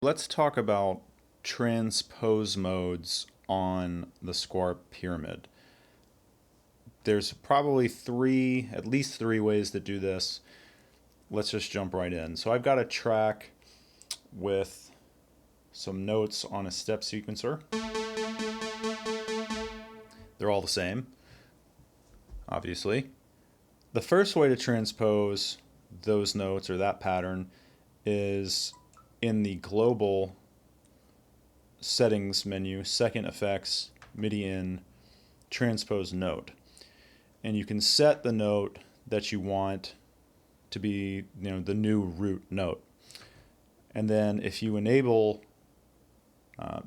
Let's talk about transpose modes on the Squarp pyramid. There's probably at least three ways to do this. Let's just jump right in. So I've got a track with some notes on a step sequencer. They're all the same, obviously. The first way to transpose those notes or that pattern is in the global settings menu, second effects, MIDI in, transpose note. And you can set the note that you want to be, the new root note. And then if you enable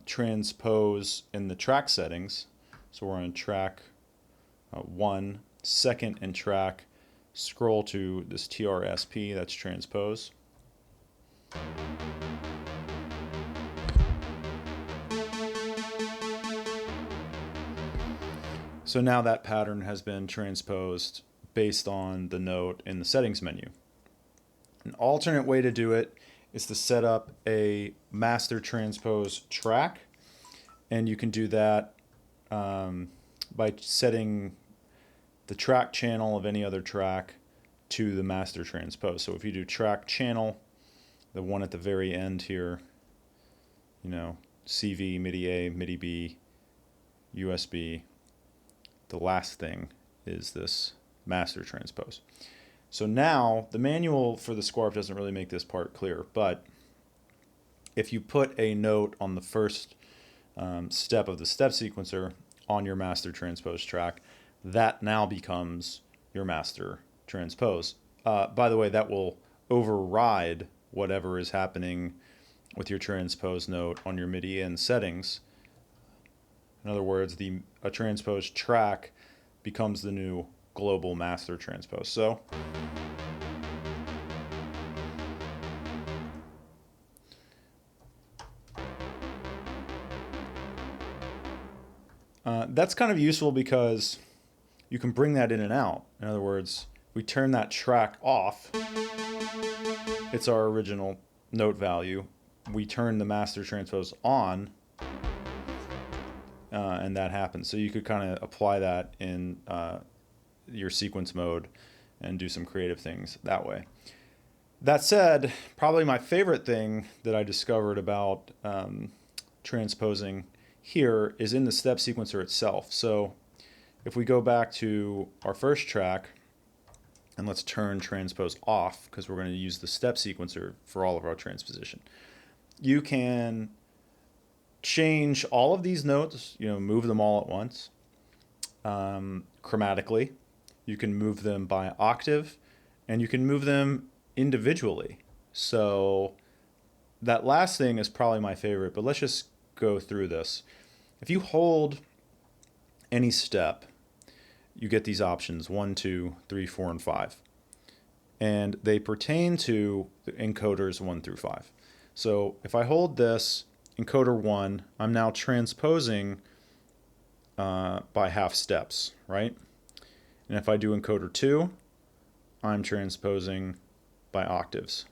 transpose in the track settings, so we're on track 1, second and track, scroll to this TRSP, that's transpose. So now that pattern has been transposed based on the note in the settings menu. An alternate way to do it is to set up a master transpose track, and you can do that by setting the track channel of any other track to the master transpose. So if you do track channel, the one at the very end here, CV, MIDI A, MIDI B, USB, the last thing is this master transpose. So now the manual for the Squarp doesn't really make this part clear, but if you put a note on the first step of the step sequencer on your master transpose track, that now becomes your master transpose. By the way, that will override whatever is happening with your transpose note on your MIDI in settings. In other words, a transpose track becomes the new global master transpose. So that's kind of useful because you can bring that in and out. In other words, we turn that track off. It's our original note value. We turn the master transpose on, and that happens. So you could kind of apply that in your sequence mode and do some creative things that way. That said, probably my favorite thing that I discovered about transposing here is in the step sequencer itself. So if we go back to our first track, and let's turn transpose off because we're going to use the step sequencer for all of our transposition. You can change all of these notes, move them all at once chromatically. You can move them by octave, and you can move them individually. So that last thing is probably my favorite, but let's just go through this. If you hold any step, you get these options 1, 2, 3, 4, and 5. And they pertain to the encoders 1 through 5. So if I hold this, encoder 1, I'm now transposing by half steps, right? And if I do encoder 2, I'm transposing by octaves.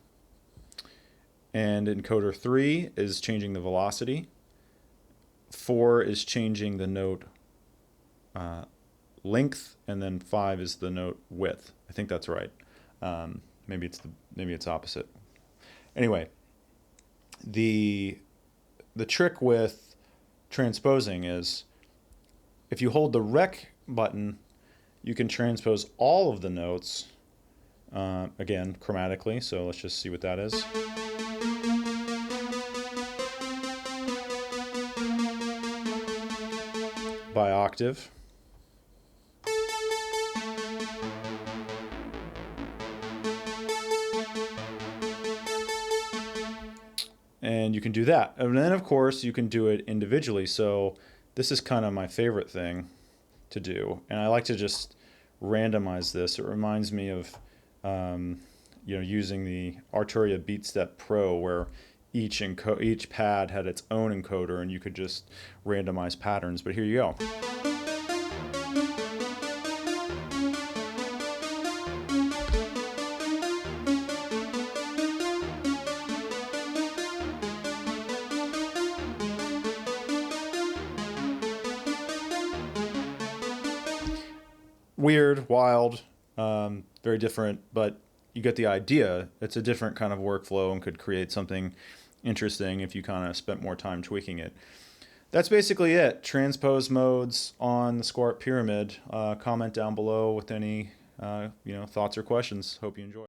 And encoder 3 is changing the velocity. 4 is changing the note length, and then 5 is the note width. I think that's right. Maybe it's opposite. Anyway, the trick with transposing is if you hold the rec button, you can transpose all of the notes, again, chromatically. So let's just see what that is. By octave. And you can do that. And then, of course, you can do it individually. So this is kind of my favorite thing to do. And I like to just randomize this. It reminds me of using the Arturia BeatStep Pro, where each pad had its own encoder, and you could just randomize patterns. But here you go. weird, wild, very different, but you get the idea. It's a different kind of workflow and could create something interesting if you kind of spent more time tweaking it. That's basically it. Transpose modes on the Squarp pyramid. Comment down below with any thoughts or questions. Hope you enjoy.